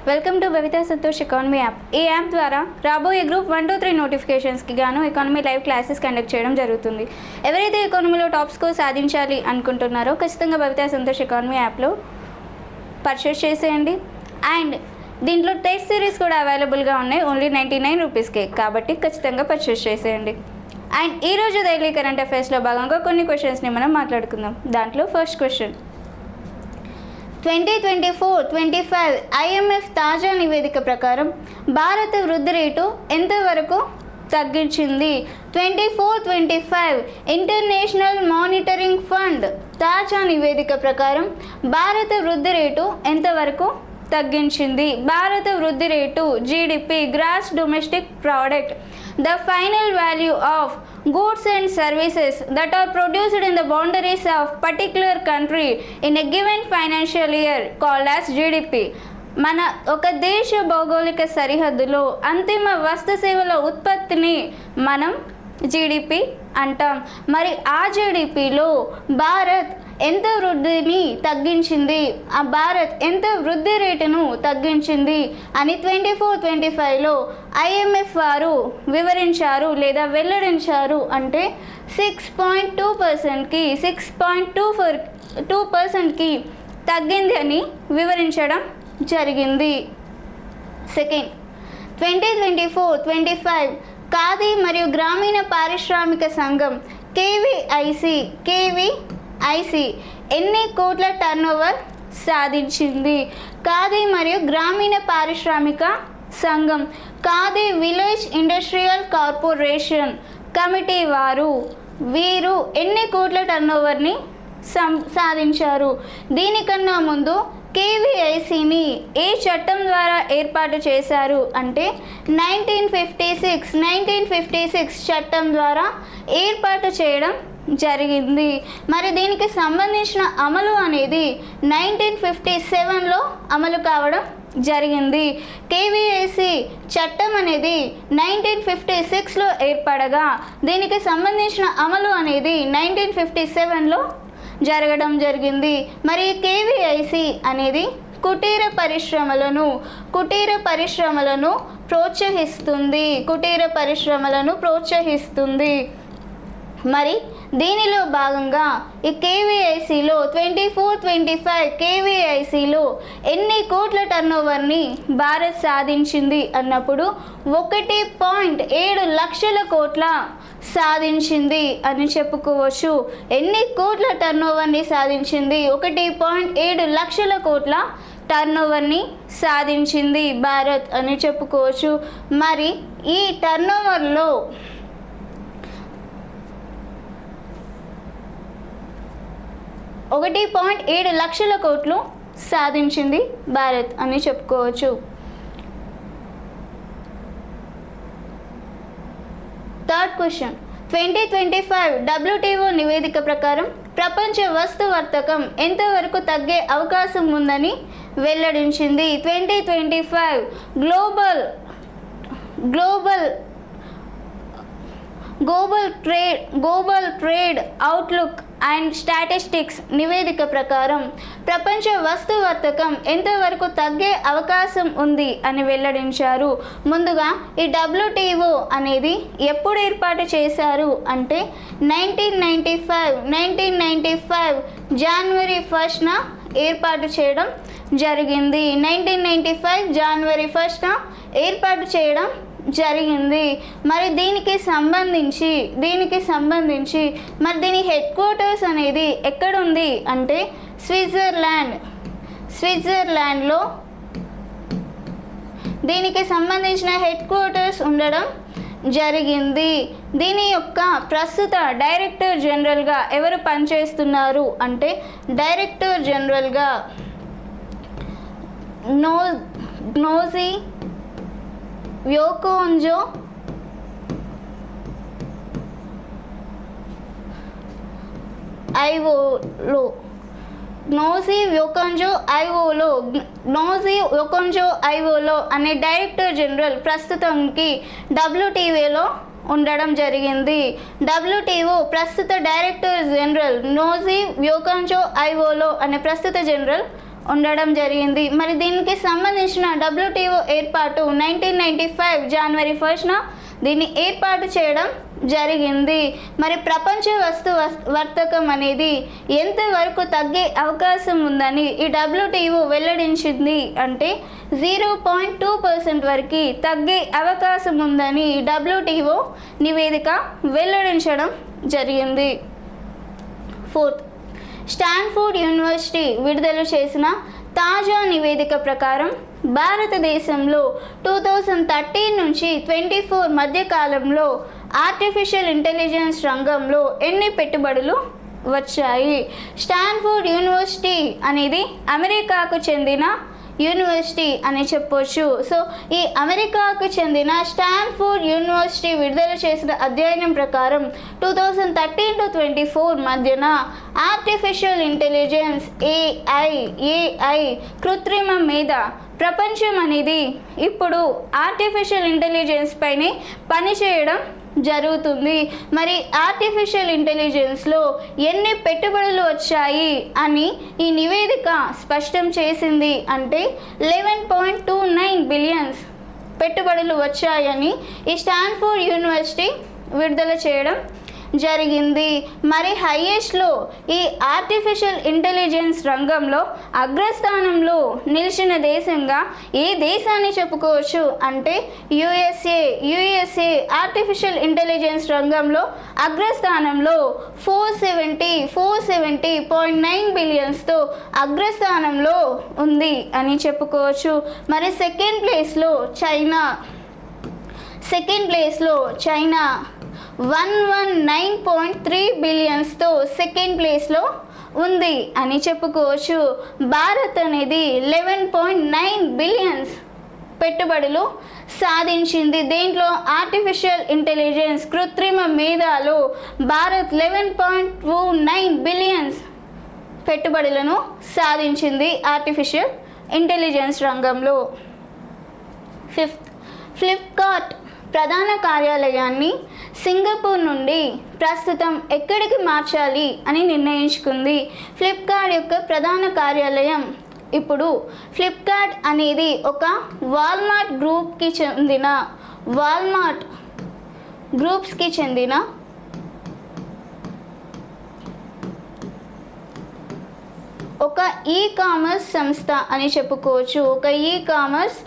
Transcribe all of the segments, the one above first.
Welcome to Bhavitha Santosh economy app. ఈ app ద్వారా రాబోయే గ్రూప్ 1 to 3 నోటిఫికేషన్స్కి గాను ఎకానమీ లైవ్ క్లాసెస్ కండక్ట్ చేయడం జరుగుతుంది. ఎవరైతే ఎకానమీలో టాప్ స్కోర్ సాధించాలి అనుకుంటున్నారో ఖచ్చితంగా భవితా సంతోష్ ఎకానమీ యాప్లో పర్చేస్ చేసేయండి. అండ్ దీంట్లో టెస్ట్ సిరీస్ కూడా అవైలబుల్గా ఉన్నాయి, ఓన్లీ 99 రూపీస్కే. కాబట్టి ఖచ్చితంగా పర్చేస్ చేసేయండి. అండ్ ఈరోజు డైలీ కరెంట్ అఫైర్స్లో భాగంగా కొన్ని క్వశ్చన్స్ని మనం మాట్లాడుకుందాం. దాంట్లో ఫస్ట్ క్వశ్చన్, 2024-25 IMF తాజా నివేదిక ప్రకారం భారత వృద్ధి రేటు ఎంతవరకు తగ్గించింది? 24-25 ఇంటర్నేషనల్ మానిటరింగ్ ఫండ్ తాజా నివేదిక ప్రకారం భారత వృద్ధి రేటు ఎంతవరకు తగ్గించింది? భారత వృద్ధి rate GDP, gross domestic product, the final value of goods and services that are produced in the boundaries of particular country in a given financial year called as GDP. మన ఒక దేశ భౌగోళిక సరిహద్దులో అంతిమ వస్తు సేవల ఉత్పత్తిని మనం జీడిపి అంటాం. మరి ఆ జీడిపిలో భారత్ ఎంత వృద్ధిని తగ్గించింది, ఆ భారత్ ఎంత వృద్ధి రేటును తగ్గించింది అని 24-25లో IMF వారు వివరించారు లేదా వెల్లడించారు. అంటే 6.2%కి 6.24% తగ్గింది అని వివరించడం జరిగింది. సెకండ్, 2024-25 ఖాదీ మరియు గ్రామీణ పారిశ్రామిక సంఘం KVIC ఎన్ని కోట్ల టర్నోవర్ సాధించింది? ఖాదీ మరియు గ్రామీణ పారిశ్రామిక సంఘం, khadi village industrial corporation committee వీరు ఎన్ని కోట్ల టర్నోవర్ని సాధించారు? దీనికన్నా ముందు KVICని ఏ చట్టం ద్వారా ఏర్పాటు చేశారు అంటే 1956 చట్టం ద్వారా ఏర్పాటు చేయడం జరిగింది. మరి దీనికి సంబంధించిన అమలు అనేది 1957లో అమలు కావడం జరిగింది. KVIC చట్టం అనేది 1956లో ఏర్పడగా దీనికి సంబంధించిన అమలు అనేది 1957లో జరగడం జరిగింది. మరి KVIC అనేది కుటీర పరిశ్రమలను ప్రోత్సహిస్తుంది. మరి దీనిలో భాగంగా ఈ KVICలో 24-25 KVICలో ఎన్ని కోట్ల టర్నోవర్ని భారత్ సాధించింది అన్నప్పుడు 1.7 లక్షల కోట్ల సాధించింది అని చెప్పుకోవచ్చు. ఎన్ని కోట్ల టర్నోవర్ని సాధించింది? 1.7 లక్షల కోట్ల టర్నోవర్ని సాధించింది భారత్ అని చెప్పుకోవచ్చు. మరి ఈ టర్నోవర్లో 1.7 లక్షల కోట్లు సాధించింది భారత్ అని చెప్పుకోవచ్చు. థర్డ్ క్వశ్చన్, 2025 WTO నివేదిక ప్రకారం ప్రపంచ వస్తు వర్తకం ఎంతవరకు తగ్గే అవకాశం ఉందని వెల్లడించింది? 2025 global trade outlook and statistics నివేదిక ప్రకారం ప్రపంచ వస్తు వర్తకం ఎంతవరకు తగ్గే అవకాశం ఉంది అని వెల్లడించారు. ముందుగా ఈ WTO అనేది ఎప్పుడు ఏర్పాటు చేశారు అంటే 1995 జనవరి 1న ఏర్పాటు చేయడం జరిగింది. 1995 జనవరి 1న ఏర్పాటు చేయడం జరిగింది. మరి దీనికి సంబంధించి మరి దీని హెడ్ క్వార్టర్స్ అనేది ఎక్కడుంది అంటే స్విట్జర్లాండ్లో దీనికి సంబంధించిన హెడ్ క్వార్టర్స్ ఉండడం జరిగింది. దీని యొక్క ప్రస్తుత డైరెక్టర్ జనరల్గా ఎవరు పనిచేస్తున్నారు అంటే డైరెక్టర్ జనరల్గా గ్నోజీ వ్యోకోంజో ఐఓలో అనే డైరెక్టర్ జనరల్ ప్రస్తుతానికి WTOలో ఉండడం జరిగింది. WTO ప్రస్తుత డైరెక్టర్ జనరల్ నోజీ వ్యోకంజో ఐఓలో అనే ప్రస్తుత జనరల్ ఉండడం జరిగింది. మరి దీనికి సంబంధించిన WTO ఏర్పాటు 1995 జనవరి 1న దీన్ని ఏర్పాటు చేయడం జరిగింది. మరి ప్రపంచ వర్తకం అనేది ఎంతవరకు తగ్గే అవకాశం ఉందని ఈ WTO వెల్లడించింది అంటే 0.2% వరకు తగ్గే అవకాశం ఉందని WTO నివేదిక వెల్లడించడం జరిగింది. 4th, స్టాన్ఫోర్డ్ యూనివర్సిటీ విడుదల చేసిన తాజా నివేదిక ప్రకారం భారతదేశంలో 2013 నుంచి 24 మధ్య కాలంలో ఆర్టిఫిషియల్ ఇంటెలిజెన్స్ రంగంలో ఎన్ని పెట్టుబడులు వచ్చాయి? స్టాన్ఫోర్డ్ యూనివర్సిటీ అనేది అమెరికాకు చెందిన యూనివర్సిటీ అని చెప్పొచ్చు. సో ఈ అమెరికాకు చెందిన స్టాన్ఫోర్డ్ యూనివర్సిటీ విడుదల చేసిన అధ్యయనం ప్రకారం 2013 to 24 మధ్యన ఆర్టిఫిషియల్ ఇంటెలిజెన్స్ ఏఐ కృత్రిమ మీద ప్రపంచం అనేది ఇప్పుడు ఆర్టిఫిషియల్ ఇంటెలిజెన్స్ పైనే పనిచేయడం జరుగుతుంది. మరి ఆర్టిఫిషియల్ ఇంటెలిజెన్స్లో ఎన్ని పెట్టుబడులు వచ్చాయి అని ఈ నివేదిక స్పష్టం చేసింది అంటే 11.29 బిలియన్స్ పెట్టుబడులు వచ్చాయని ఈ స్టాన్ఫోర్డ్ యూనివర్సిటీ విడుదల చేయడం జరిగింది. మరి హైయెస్ట్లో ఈ ఆర్టిఫిషియల్ ఇంటెలిజెన్స్ రంగంలో అగ్రస్థానంలో నిలిచిన దేశంగా ఏ దేశాన్ని చెప్పుకోవచ్చు అంటే యుఎస్ఏ ఆర్టిఫిషియల్ ఇంటెలిజెన్స్ రంగంలో అగ్రస్థానంలో 470.9 బిలియన్స్తో అగ్రస్థానంలో ఉంది అని చెప్పుకోవచ్చు. మరి సెకండ్ ప్లేస్లో చైనా 119.3 బిలియన్స్తో సెకండ్ ప్లేస్లో ఉంది అని చెప్పుకోవచ్చు. భారత్ అనేది 11.9 బిలియన్స్ పెట్టుబడులు సాధించింది. దీంట్లో ఆర్టిఫిషియల్ ఇంటెలిజెన్స్ కృత్రిమ మేధాలో భారత్ 11.29 బిలియన్స్ పెట్టుబడులను సాధించింది ఆర్టిఫిషియల్ ఇంటెలిజెన్స్ రంగంలో. 5th, ఫ్లిప్కార్ట్ ప్రధాన కార్యాలయాన్ని సింగపూర్ నుండి ప్రస్తుతం ఎక్కడికి మార్చాలి అని నిర్ణయించుకుంది. ఫ్లిప్కార్ట్ యొక్క ప్రధాన కార్యాలయం ఇప్పుడు ఫ్లిప్కార్ట్ అనేది ఒక వాల్మార్ట్ గ్రూప్స్కి చెందిన ఒక ఈ-కామర్స్ సంస్థ అని చెప్పుకోవచ్చు. ఒక ఈ-కామర్స్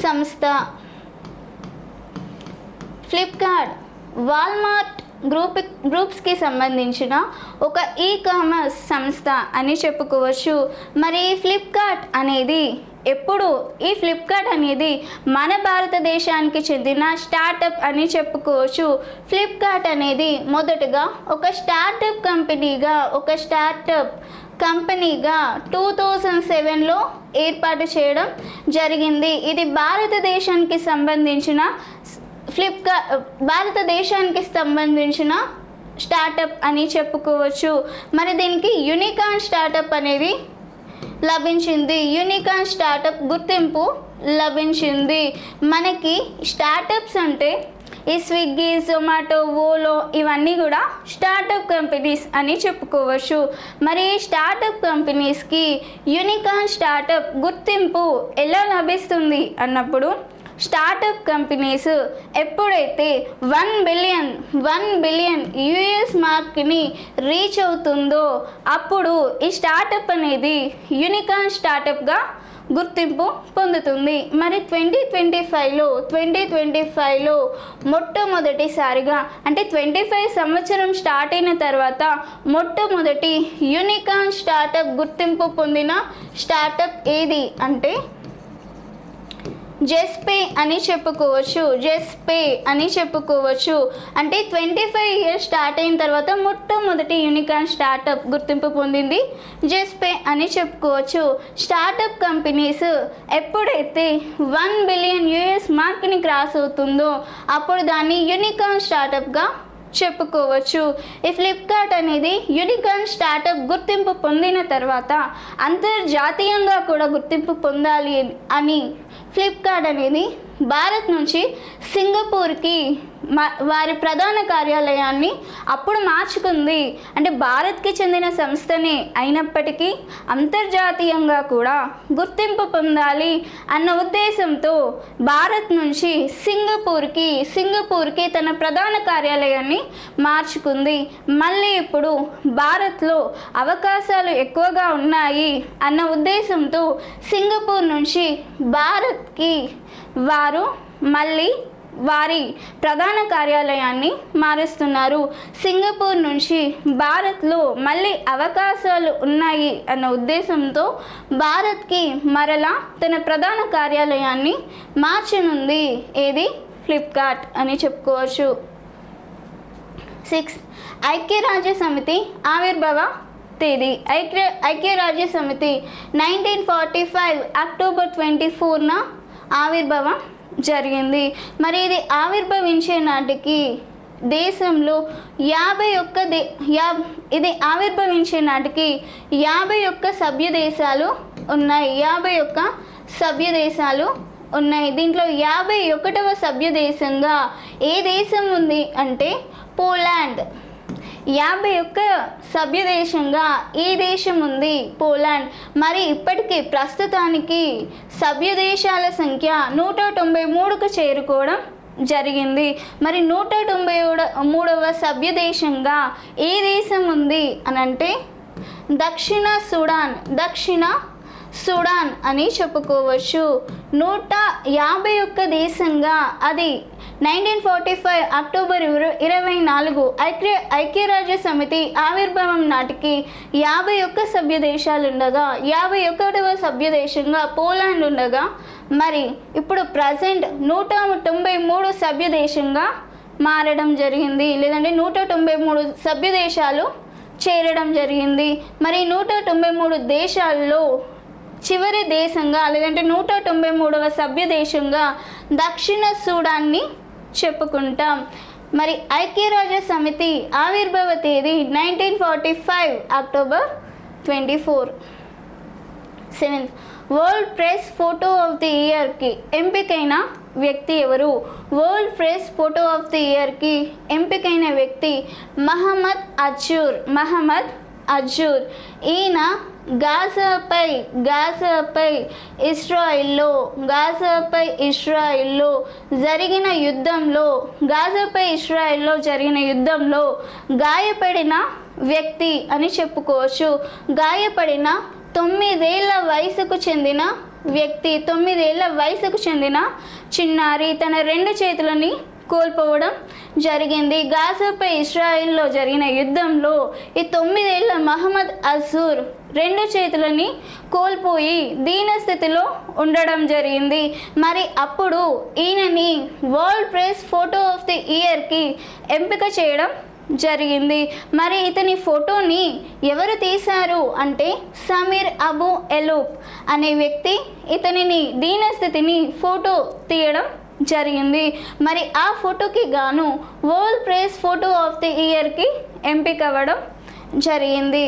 సంస్థ. ఫ్లిప్కార్ట్ వాల్మార్ట్ గ్రూప్స్కి సంబంధించిన ఒక ఈ-కామర్స్ సంస్థ అని చెప్పుకోవచ్చు. మరి ఈ ఫ్లిప్కార్ట్ అనేది మన భారతదేశానికి చెందిన స్టార్టప్ అని చెప్పుకోవచ్చు. ఫ్లిప్కార్ట్ అనేది మొదటగా ఒక స్టార్టప్ కంపెనీగా 2007లో ఏర్పాటు చేయడం జరిగింది. ఇది భారతదేశానికి సంబంధించిన స్టార్టప్ అని చెప్పుకోవచ్చు. మరి దీనికి యూనికార్న్ స్టార్టప్ అనేది లభించింది. యూనికార్న్ స్టార్టప్ గుర్తింపు లభించింది. మనకి స్టార్టప్స్ అంటే ఈ స్విగ్గీ, జొమాటో, ఓలో ఇవన్నీ కూడా స్టార్టప్ కంపెనీస్ అని చెప్పుకోవచ్చు. మరి ఈ స్టార్టప్ కంపెనీస్కి యూనికార్న్ స్టార్టప్ గుర్తింపు ఎలా లభిస్తుంది అన్నప్పుడు స్టార్టప్ కంపెనీస్ ఎప్పుడైతే 1 బిలియన్ యుఎస్ మార్క్ని రీచ్ అవుతుందో అప్పుడు ఈ స్టార్టప్ అనేది యూనికార్న్ స్టార్టప్గా గుర్తింపు పొందుతుంది. మరి 2025లో మొట్టమొదటిసారిగా అంటే 25 సంవత్సరం స్టార్ట్ అయిన తర్వాత మొట్టమొదటి యూనికార్న్ స్టార్టప్ గుర్తింపు పొందిన స్టార్టప్ ఏది అంటే జెస్పే అని చెప్పుకోవచ్చు. అంటే 25 ఇయర్స్ స్టార్ట్ అయిన తర్వాత మొట్టమొదటి యూనికార్న్ స్టార్టప్ గుర్తింపు పొందింది జెస్పే అని చెప్పుకోవచ్చు. స్టార్టప్ కంపెనీస్ ఎప్పుడైతే 1 బిలియన్ యుఎస్ మార్క్ని క్రాస్ అవుతుందో అప్పుడు దాన్ని యూనికార్న్ స్టార్టప్గా చెప్పుకోవచ్చు. ఈ ఫ్లిప్కార్ట్ అనేది యూనికార్న్ స్టార్టప్ గుర్తింపు పొందిన తర్వాత అంతర్జాతీయంగా కూడా గుర్తింపు పొందాలి అని ఫ్లిప్కార్ట్ అనేది భారత్ నుంచి సింగపూర్కి వారి ప్రధాన కార్యాలయాన్ని అప్పుడు మార్చుకుంది. అంటే భారత్కి చెందిన సంస్థనే అయినప్పటికీ అంతర్జాతీయంగా కూడా గుర్తింపు పొందాలి అన్న ఉద్దేశంతో భారత్ నుంచి సింగపూర్కి తన ప్రధాన కార్యాలయాన్ని మార్చుకుంది. మళ్ళీ ఇప్పుడు భారత్లో అవకాశాలు ఎక్కువగా ఉన్నాయి అన్న ఉద్దేశంతో సింగపూర్ నుంచి భారత్కి వారు మళ్ళీ వారి ప్రధాన కార్యాలయాన్ని మారుస్తున్నారు. సింగపూర్ నుంచి భారత్లో మళ్ళీ అవకాశాలు ఉన్నాయి అన్న ఉద్దేశంతో భారత్కి మరలా తన ప్రధాన కార్యాలయాన్ని మార్చనుంది. ఏది? ఫ్లిప్కార్ట్ అని చెప్పుకోవచ్చు. 6. ఐక్యరాజ్య సమితి ఆవిర్భావ తేదీ. ఐక్యరాజ్య సమితి 1945 అక్టోబర్ 24న ఆవిర్భావం జరిగింది. మరి ఇది ఆవిర్భవించే నాటికి దేశంలో 51 సభ్య దేశాలు ఉన్నాయి. 51 సభ్య దేశాలు ఉన్నాయి. దీంట్లో 51వ సభ్య దేశంగా ఏ దేశం ఉంది అంటే పోలాండ్. 51 సభ్య దేశంగా ఈ దేశం ఉంది, పోలాండ్. మరి ఇప్పటికీ ప్రస్తుతానికి సభ్య దేశాల సంఖ్య 193కు చేరుకోవడం జరిగింది. మరి 193వ సభ్య దేశంగా ఏ దేశం ఉంది అనంటే దక్షిణ సుడాన్ అని చెప్పుకోవచ్చు. 151 దేశంగా అది 1945 అక్టోబర్ 24 ఐక్యరాజ్య సమితి ఆవిర్భావం నాటికి 51 సభ్య దేశాలు ఉండగా 51వ సభ్య దేశంగా పోలాండ్ ఉండగా మరి ఇప్పుడు ప్రజెంట్ 193 సభ్య దేశంగా మారడం జరిగింది. లేదంటే 193 సభ్య దేశాలు చేరడం జరిగింది. మరి 193 దేశాల్లో చివరి దేశంగా లేదంటే 193వ సభ్య దేశంగా దక్షిణ సూడాన్ని చెప్పుకుంటాం. మరి ఐక్యరాజ్య సమితి ఆవిర్భావ తేదీ 1945 October 24. 7. World press photo of the ఇయర్కి ఎంపికైన వ్యక్తి ఎవరు? World press photo of the ఇయర్కి ఎంపికైన వ్యక్తి మహమ్మద్ అజ్జూర్. ఈయన గాజాపై ఇస్రాయిల్లో జరిగిన యుద్ధంలో గాయపడిన వ్యక్తి అని చెప్పుకోవచ్చు. గాయపడిన 9 ఏళ్ల వయసుకు చెందిన చిన్నారి తన 2 చేతులని కోల్పోవడం జరిగింది. గాజాపై ఇస్రాయిల్లో జరిగిన యుద్ధంలో ఈ 9 ఏళ్ల మహమ్మద్ అజ్జూర్ 2 చేతులని కోల్పోయి దీనస్థితిలో ఉండడం జరిగింది. మరి అప్పుడు ఈయనని world press photo of the ఇయర్కి ఎంపిక చేయడం జరిగింది. మరి ఇతని ఫోటోని ఎవరు తీశారు అంటే సమీర్ అబు ఎలూబ్ అనే వ్యక్తి ఇతనిని దీనస్థితిని ఫోటో తీయడం జరిగింది. మరి ఆ ఫోటోకి గాను world press photo of the ఇయర్కి ఎంపిక అవ్వడం జరిగింది.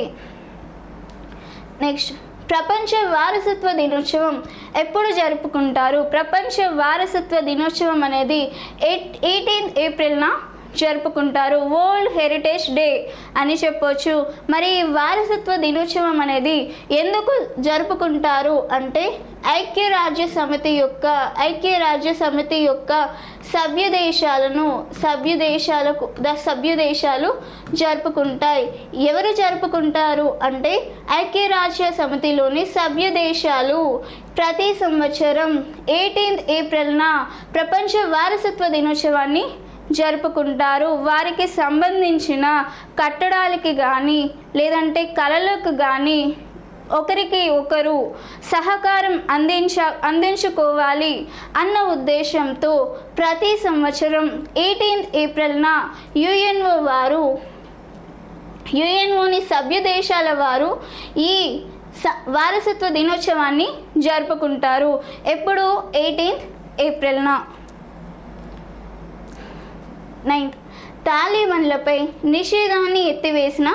నెక్స్ట్, ప్రపంచ వారసత్వ దినోత్సవం ఎప్పుడు జరుపుకుంటారు? ప్రపంచ వారసత్వ దినోత్సవం అనేది 18th ఏప్రిల్న జరుపుకుంటారు. వరల్డ్ హెరిటేజ్ డే అని చెప్పొచ్చు. మరి వారసత్వ దినోత్సవం అనేది ఎందుకు జరుపుకుంటారు అంటే ఐక్యరాజ్య సమితి యొక్క సభ్య దేశాలు జరుపుకుంటాయి. ఎవరు జరుపుకుంటారు అంటే ఐక్యరాజ్య సమితిలోని సభ్య దేశాలు ప్రతి సంవత్సరం 18th ఏప్రిల్న ప్రపంచ వారసత్వ దినోత్సవాన్ని జరుపుకుంటారు. వారికి సంబంధించిన కట్టడాలకి కానీ లేదంటే కళలకు కానీ ఒకరికి ఒకరు సహకారం అందించుకోవాలి అన్న ఉద్దేశంతో ప్రతి సంవత్సరం 18th ఏప్రిల్న యుఎన్ఓని సభ్య దేశాల వారు ఈ వారసత్వ దినోత్సవాన్ని జరుపుకుంటారు. ఎప్పుడు? 18th ఏప్రిల్న. 9th, తాలిబాన్లపై నిషేధాన్ని ఎత్తివేసిన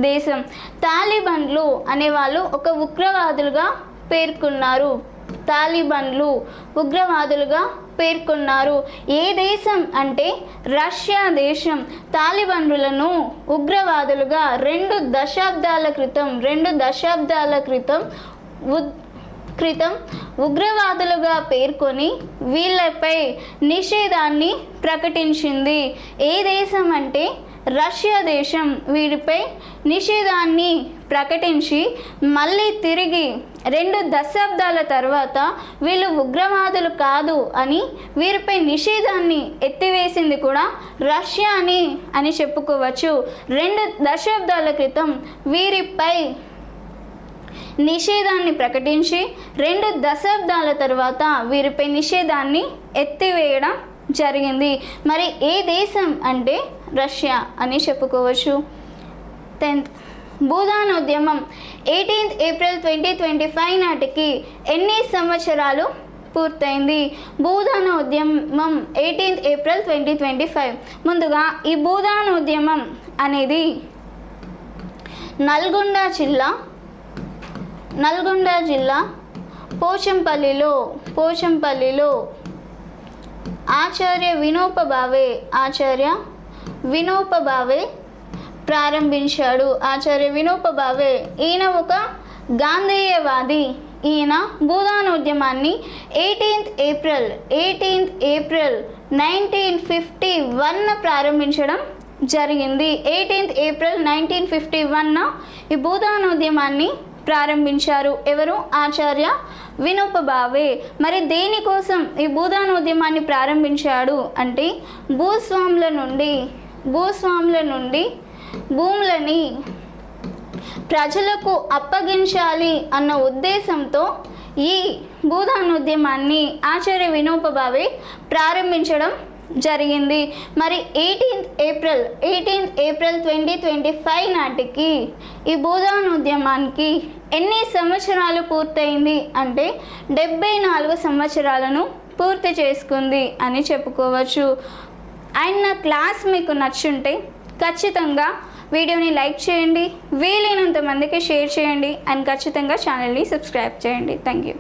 దేశం. తాలిబాన్లు అనేవాళ్ళు ఒక ఉగ్రవాదులుగా పేర్కొన్నారు. తాలిబాన్లు ఉగ్రవాదులుగా పేర్కొన్నారు. ఏ దేశం అంటే రష్యా దేశం తాలిబాన్లను ఉగ్రవాదులుగా 2 దశాబ్దాల క్రితం ఉగ్రవాదులుగా పేర్కొని వీళ్ళపై నిషేధాన్ని ప్రకటించింది. ఏ దేశం అంటే రష్యా దేశం వీరిపై నిషేధాన్ని ప్రకటించి మళ్ళీ తిరిగి 2 దశాబ్దాల తర్వాత వీళ్ళు ఉగ్రవాదులు కాదు అని వీరిపై నిషేధాన్ని ఎత్తివేసింది కూడా రష్యా అని చెప్పుకోవచ్చు. 2 దశాబ్దాల క్రితం వీరిపై నిషేధాన్ని ప్రకటించి 2 దశాబ్దాల తర్వాత వీరిపై నిషేధాన్ని ఎత్తివేయడం జరిగింది. మరి ఏ దేశం అంటే రష్యా అని చెప్పుకోవచ్చు. 10th భూదానోద్యమం 18th ఏప్రిల్ 2025 నాటికి ఎన్ని సంవత్సరాలు పూర్తయింది? భూదానోద్యమం 18th ఏప్రిల్ 2025. ముందుగా ఈ భూదానోద్యమం అనేది నల్గొండ జిల్లా పోచంపల్లిలో ఆచార్య వినోబా భావే ప్రారంభించాడు. ఆచార్య వినోబా భావే ఈయన ఒక గాంధేయవాది. ఈయన భూదానోద్యమాన్ని 18th ఏప్రిల్ 1951 ప్రారంభించడం జరిగింది. 18th ఏప్రిల్ 1951 ఈ భూదానోద్యమాన్ని ప్రారంభించారు. ఎవరు? ఆచార్య వినోబా భావే. మరి దేనికోసం ఈ భూదానోద్యమాన్ని ప్రారంభించాడు అంటే భూస్వాముల నుండి భూములని ప్రజలకు అప్పగించాలి అన్న ఉద్దేశంతో ఈ భూదానోద్యమాన్ని ఆచార్య వినోబా భావే ప్రారంభించడం జరిగింది. మరి 18th ఏప్రిల్ 2025 నాటికి ఈ భూదానోద్యమానికి ఎన్ని సంవత్సరాలు పూర్తయింది అంటే 74 సంవత్సరాలను పూర్తి చేసుకుంది అని చెప్పుకోవచ్చు. అండ్ నా క్లాస్ మీకు నచ్చుంటే ఖచ్చితంగా వీడియోని లైక్ చేయండి, వీలైనంత మందికి షేర్ చేయండి అండ్ ఖచ్చితంగా ఛానల్ని సబ్స్క్రైబ్ చేయండి. Thank you.